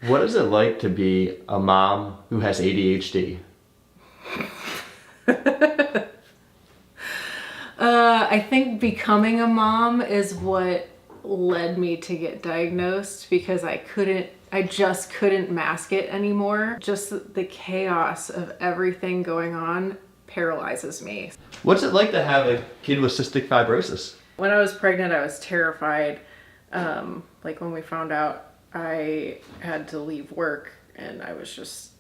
What is it like to be a mom who has ADHD? I think becoming a mom is what led me to get diagnosed, because I just couldn't mask it anymore. Just the chaos of everything going on paralyzes me. What's it like to have a kid with cystic fibrosis? When I was pregnant, I was terrified. Like when we found out, I had to leave work, and I was just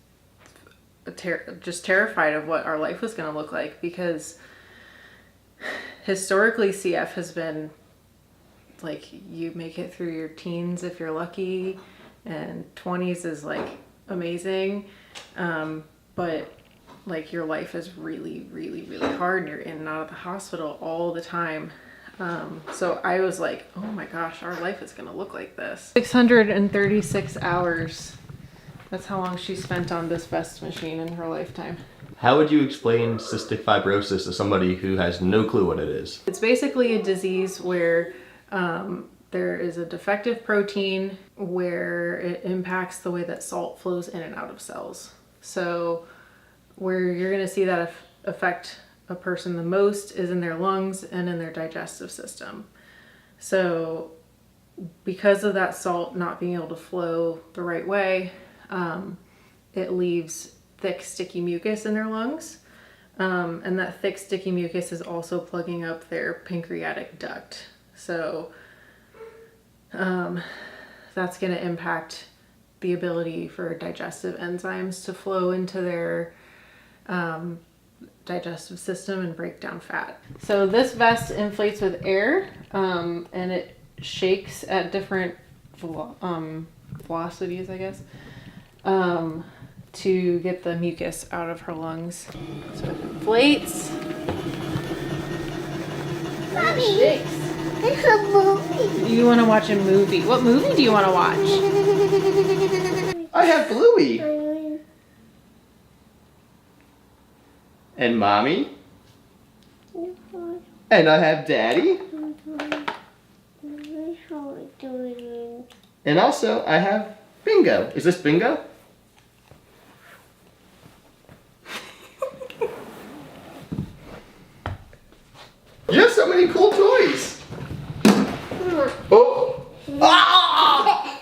terrified of what our life was going to look like, because historically CF has been like, you make it through your teens if you're lucky, and 20s is like amazing, but like your life is really, really, really hard, and you're in and out of the hospital all the time. So I was like, oh my gosh, our life is gonna look like this. 636 hours. That's how long she spent on this vest machine in her lifetime. How would you explain cystic fibrosis to somebody who has no clue what it is? It's basically a disease where there is a defective protein where it impacts the way that salt flows in and out of cells. So where you're gonna see that affect a person the most is in their lungs and in their digestive system. So because of that salt not being able to flow the right way, it leaves thick, sticky mucus in their lungs. And that thick, sticky mucus is also plugging up their pancreatic duct. So that's going to impact the ability for digestive enzymes to flow into their digestive system and break down fat. So this vest inflates with air, and it shakes at different velocities, I guess, to get the mucus out of her lungs. So it inflates. Mommy, It shakes. it's a movie. You want to watch a movie? What movie do you want to watch? I have Bluey. And Mommy. And I have Daddy. And also I have Bingo. Is this Bingo? You have so many cool toys. Oh! Ah!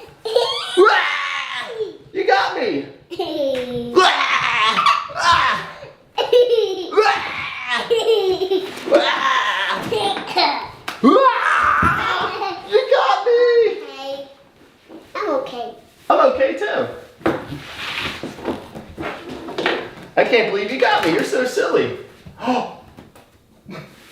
Ah! You got me. Ah! Ah! You got me! I'm okay. I'm okay too. I can't believe you got me. You're so silly. Oh,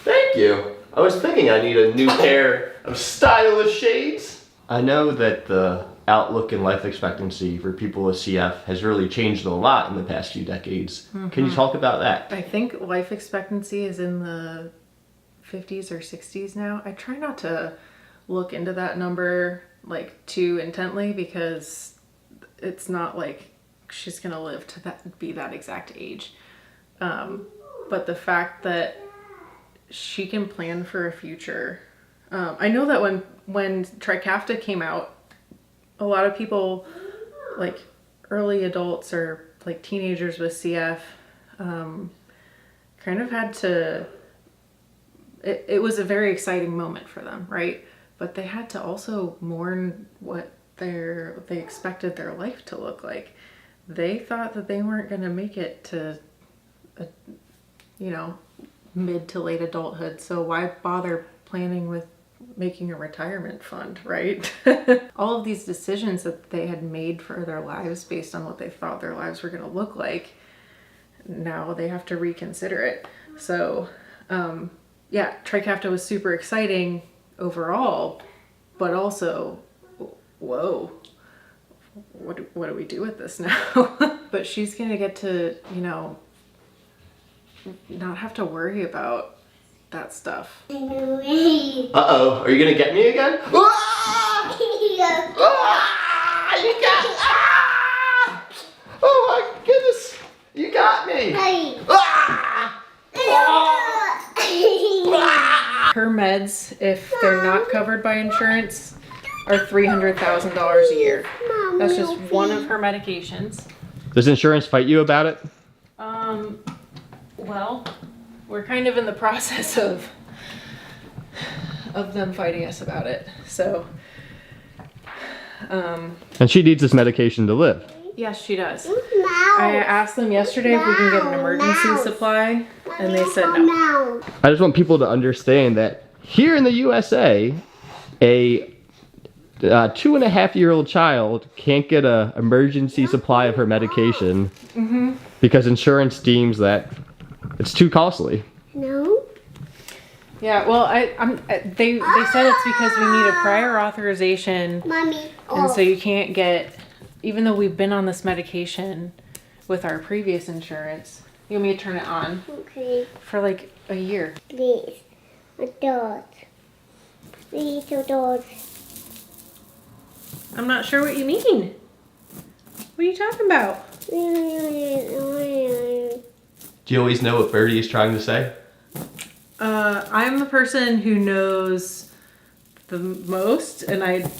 thank you. I was thinking I need a new pair of stylish shades. I know that the outlook in life expectancy for people with CF has really changed a lot in the past few decades. Can you talk about that? I think life expectancy is in the 50s or 60s now. I try not to look into that number like too intently, because it's not like she's gonna live to be that exact age. But the fact that she can plan for a future. I know that when Trikafta came out, a lot of people, like early adults or like teenagers with CF, kind of had to, it was a very exciting moment for them, right? But they had to also mourn what they expected their life to look like. They thought that they weren't going to make it to, mid to late adulthood. So why bother planning with making a retirement fund, right? All of these decisions that they had made for their lives based on what they thought their lives were going to look like, now they have to reconsider it. So, yeah, Trikafta was super exciting overall, but also, whoa, what do we do with this now? But she's going to get to, not have to worry about that stuff. Uh-oh, are you gonna get me again? Ah! Ah! You got ah! Oh my goodness! You got me! Ah! Ah! Her meds, if they're not covered by insurance, are $300,000 a year. That's just one of her medications. Does insurance fight you about it? Well, we're kind of in the process of them fighting us about it. So, And she needs this medication to live. yes, she does. I asked them yesterday if we can get an emergency supply, and they said no. I just want people to understand that here in the USA, a 2.5-year-old child can't get an emergency supply of her medication because insurance deems that it's too costly. No. Yeah, well, they said it's because we need a prior authorization, Mommy. and so you can't get, even though we've been on this medication with our previous insurance. You want me to turn it on? Okay. For like a year. Please. A dog. Please, a dog. I'm not sure what you mean. What are you talking about? Do you always know what Birdie is trying to say? I'm the person who knows the most, and I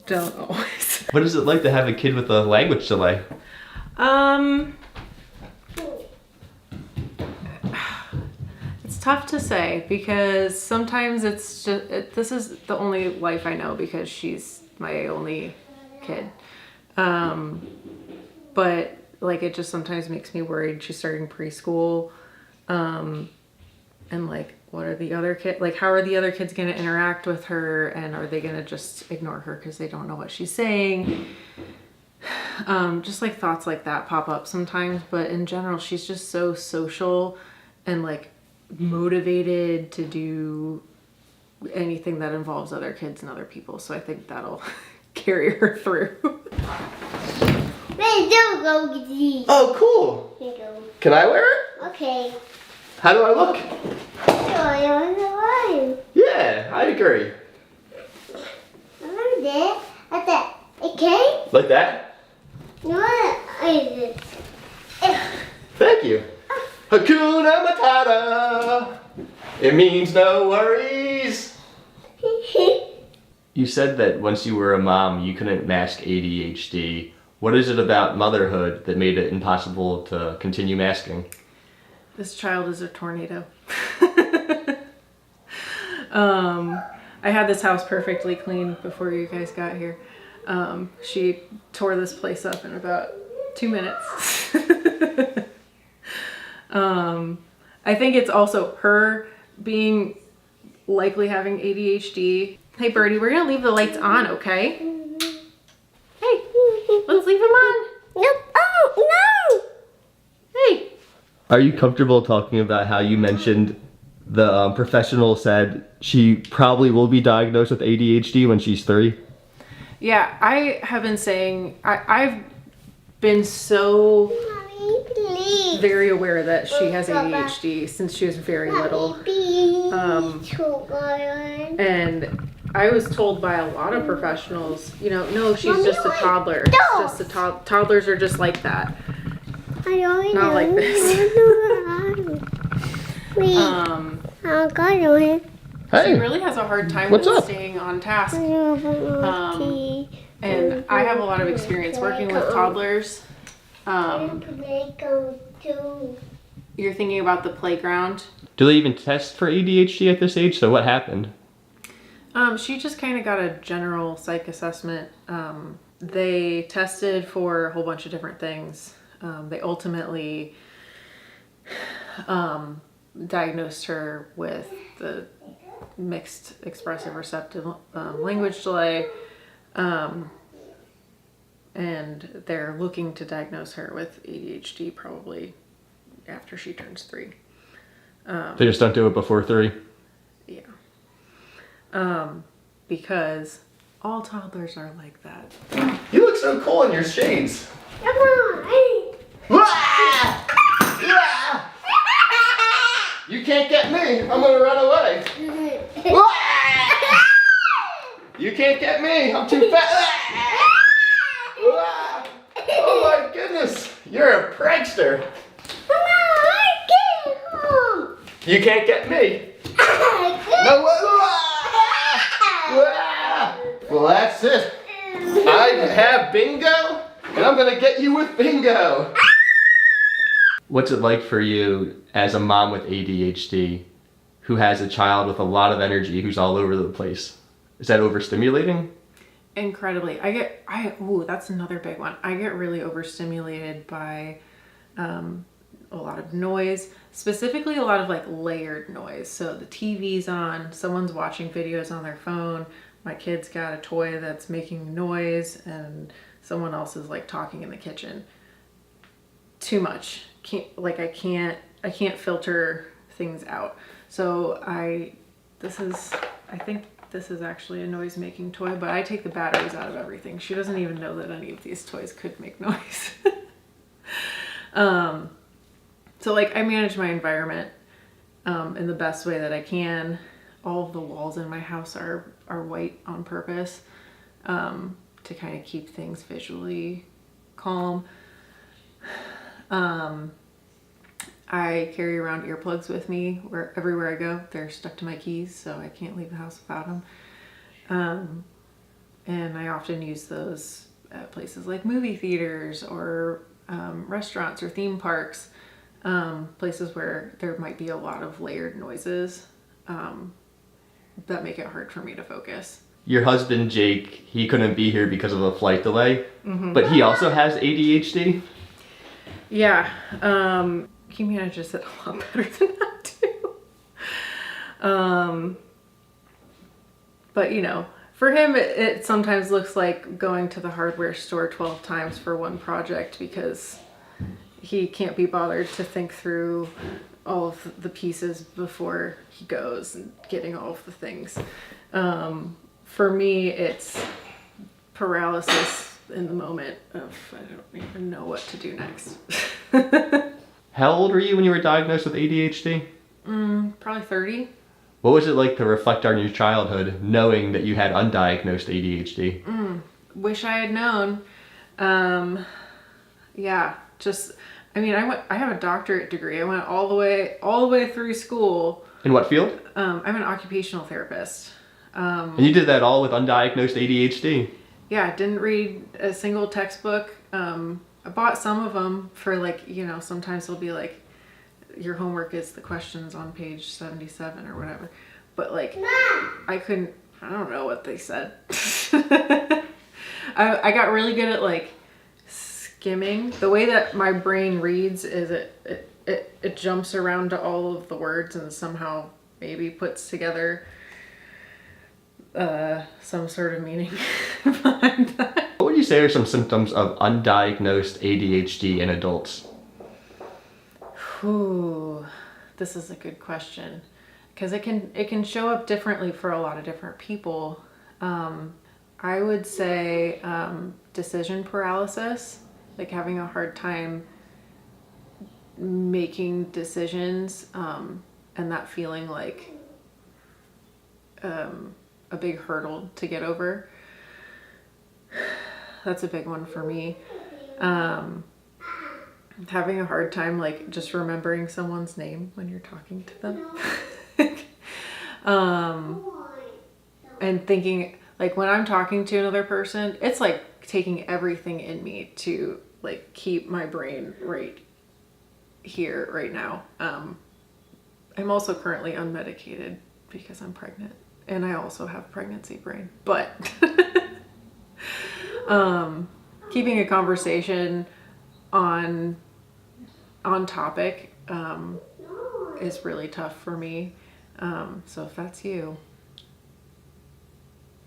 don't always. What is it like to have a kid with a language delay? It's tough to say because sometimes it's just, this is the only life I know because she's my only kid. But like it just sometimes makes me worried. She's starting preschool. And like, what are the other kids, like how are the other kids going to interact with her, and are they going to just ignore her because they don't know what she's saying? Just like thoughts like that pop up sometimes, but in general, she's just so social and like motivated to do anything that involves other kids and other people. So I think that'll carry her through. Oh, cool. Here you go. Can I wear it? Okay. How do I look? Yeah, I agree. Okay? Like that? What is it? Thank you. Hakuna Matata. It means no worries. You said that once you were a mom, you couldn't mask ADHD. What is it about motherhood that made it impossible to continue masking? This child is a tornado. I had this house perfectly clean before you guys got here. She tore this place up in about 2 minutes. I think it's also her being likely having ADHD. Hey Birdie, we're gonna leave the lights on, okay? Hey, let's leave them on. Nope. Oh, no! Hey. Are you comfortable talking about how you mentioned the professional said she probably will be diagnosed with ADHD when she's 3? Yeah, I have been saying, I've been so Mommy, please. very aware that she has ADHD since she was very little. And I was told by a lot of professionals, you know, no, she's just a toddler. It's just a toddlers are just like that. Not like this. She really has a hard time with staying on task. And I have a lot of experience working with toddlers. You're thinking about the playground. Do they even test for ADHD at this age? So what happened? She just kind of got a general psych assessment. They tested for a whole bunch of different things. They ultimately diagnosed her with the mixed expressive receptive language delay. And they're looking to diagnose her with ADHD probably after she turns 3. They just don't do it before 3? Yeah. Because all toddlers are like that. You look so cool in your shades. Come on. You can't get me. I'm gonna run away. You can't get me. I'm too fat. Oh my goodness. You're a prankster. You can't get me. No. Well, that's it. I have bingo, and I'm gonna get you with bingo. What's it like for you as a mom with ADHD who has a child with a lot of energy who's all over the place? Is that overstimulating? Incredibly. That's another big one. I get really overstimulated by a lot of noise, specifically a lot of like layered noise. So the TV's on, someone's watching videos on their phone, my kid's got a toy that's making noise, and someone else is like talking in the kitchen. Too much. I can't filter things out. So I think this is actually a noise making toy, but I take the batteries out of everything. She doesn't even know that any of these toys could make noise. So like I manage my environment in the best way that I can. All of the walls in my house are white on purpose to kind of keep things visually calm. I carry around earplugs with me everywhere I go. They're stuck to my keys, so I can't leave the house without them. And I often use those at places like movie theaters or restaurants or theme parks, places where there might be a lot of layered noises that make it hard for me to focus. Your husband, Jake, he couldn't be here because of a flight delay, but he also has ADHD? Yeah, he manages it a lot better than I do. But you know, for him, it sometimes looks like going to the hardware store 12 times for one project because he can't be bothered to think through all of the pieces before he goes and getting all of the things. For me, it's paralysis in the moment of I don't even know what to do next. How old were you when you were diagnosed with ADHD? Probably 30. What was it like to reflect on your childhood knowing that you had undiagnosed ADHD? Wish I had known. Yeah, just I have a doctorate degree. I went all the way through school. In what field? I'm an occupational therapist. And you did that all with undiagnosed ADHD? Yeah, I didn't read a single textbook. I bought some of them for sometimes they'll be like, your homework is the questions on page 77 or whatever. But I don't know what they said. I got really good at skimming. The way that my brain reads is it jumps around to all of the words and somehow maybe puts together some sort of meaning behind that. What would you say are some symptoms of undiagnosed ADHD in adults? Ooh, this is a good question because it can show up differently for a lot of different people. I would say decision paralysis, like having a hard time making decisions, and that feeling like a big hurdle to get over. That's a big one for me. Having a hard time just remembering someone's name when you're talking to them. And thinking when I'm talking to another person, it's like taking everything in me to keep my brain right here right now. I'm also currently unmedicated because I'm pregnant and I also have pregnancy brain, but keeping a conversation on topic is really tough for me. So if that's you,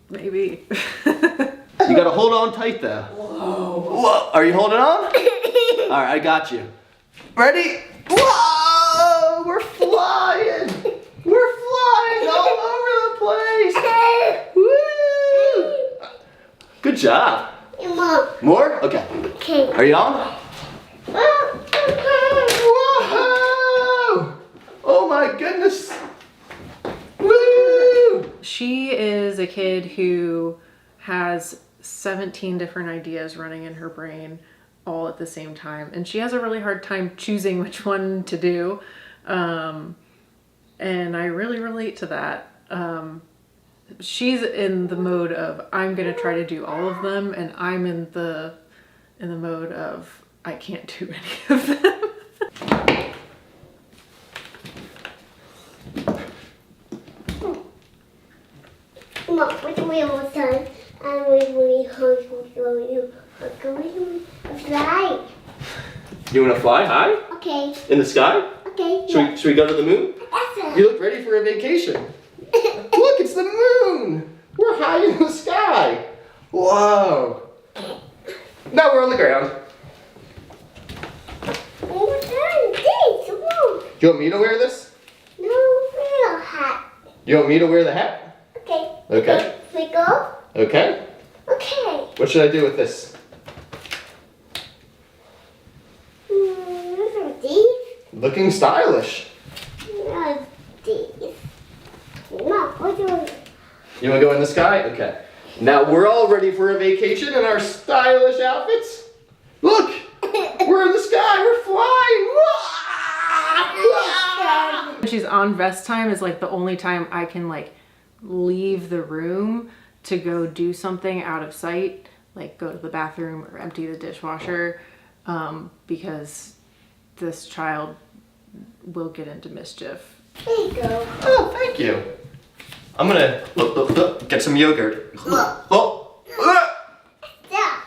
maybe. You gotta hold on tight though. Whoa. Are you holding on? All right, I got you. Ready? Whoa! We're flying! We're flying all over the place! Woo! Good job. Mom. More? Okay. Okay. Are you on? Whoa! Oh my goodness! Woo! She is a kid who has 17 different ideas running in her brain all at the same time, and she has a really hard time choosing which one to do, and I really relate to that. she's in the mode of I'm gonna try to do all of them, and I'm in the mode of I can't do any of them. Mom, with me all the time. And we fly. You want to fly high Okay. in the sky? Okay. Should we go to the moon? Yes. You look ready for a vacation. Look, it's the moon. We're high in the sky. Whoa. Now we're on the ground. Do you want me to wear this? No, real hat. You want me to wear the hat? Okay. Okay. We go. Okay. Okay. What should I do with this? These. Looking stylish. No, these. Mom, what do you want? You want to go in the sky? Okay. Now we're all ready for a vacation in our stylish outfits. Look, we're in the sky. We're flying. When she's on vest time is like the only time I can like leave the room to go do something out of sight, like go to the bathroom or empty the dishwasher, because this child will get into mischief. There you go. Oh, thank you. I'm gonna get some yogurt. Oh. Yeah.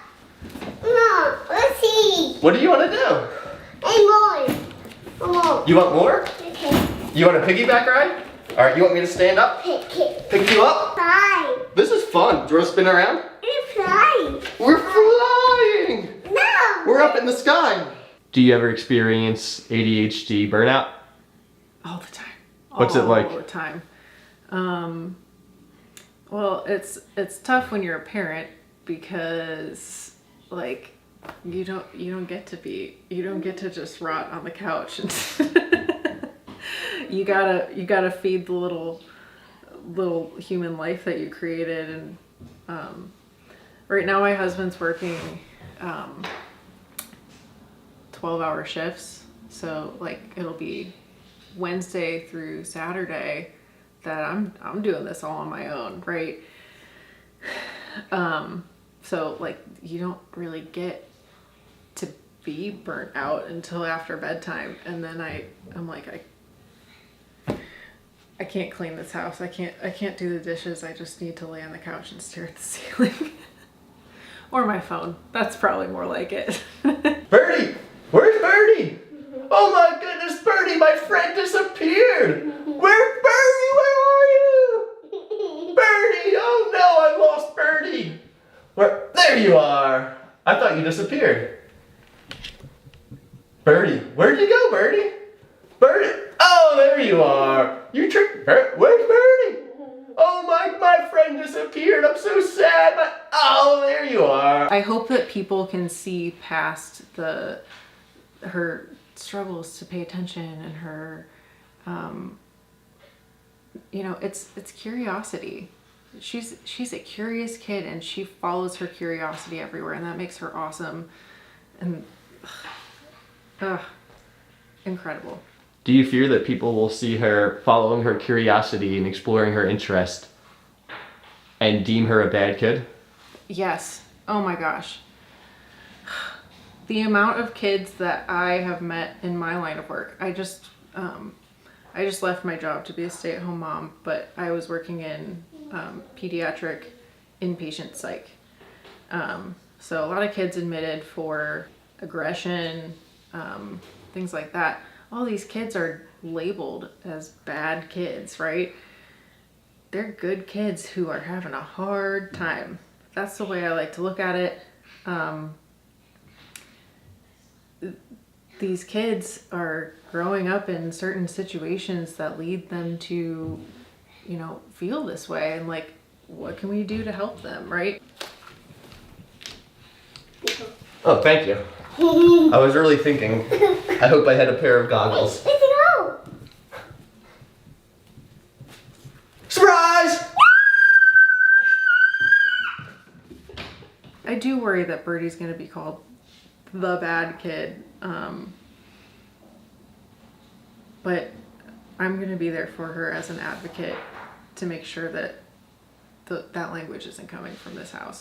Mom, let's see. What do you want to do? Hey, more. More. You want more? Okay. You want a piggyback ride? All right, you want me to stand up? Pick you up? Fly. This is fun. Do you want to spin around? We're flying. We're flying. No. We're up in the sky. Do you ever experience ADHD burnout? All the time. What's it like? All the time. Well, it's tough when you're a parent because like you don't get to just rot on the couch and you gotta feed the little human life that you created. And right now my husband's working 12-hour shifts, so like it'll be Wednesday through Saturday that I'm doing this all on my own, right? So like you don't really get to be burnt out until after bedtime, and then I'm like I can't clean this house. I can't do the dishes. I just need to lay on the couch and stare at the ceiling. Or my phone. That's probably more like it. Birdie! Where's Birdie? Oh my goodness, Birdie, my friend disappeared! Where, Birdie, where are you? Birdie, oh no, I lost Birdie! Where, there you are! I thought you disappeared. Birdie, where'd you go, Birdie? Birdie, oh, there you are! You tricked, where's Birdie? Oh my friend disappeared, I'm so sad, oh, there you are! I hope that people can see past her struggles to pay attention and her it's curiosity. She's a curious kid, and she follows her curiosity everywhere, and that makes her awesome and incredible. Do you fear that people will see her following her curiosity and exploring her interest and deem her a bad kid? Yes. Oh my gosh. The amount of kids that I have met in my line of work. I just left my job to be a stay-at-home mom, but I was working in pediatric inpatient psych. So a lot of kids admitted for aggression, things like that. All these kids are labeled as bad kids, right? They're good kids who are having a hard time. That's the way I like to look at it. These kids are growing up in certain situations that lead them to, feel this way, and like, what can we do to help them, right? Oh, thank you. I was really thinking, I hope I had a pair of goggles. Let's go. Surprise! I do worry that Birdie's going to be called the bad kid, but I'm going to be there for her as an advocate to make sure that that language isn't coming from this house.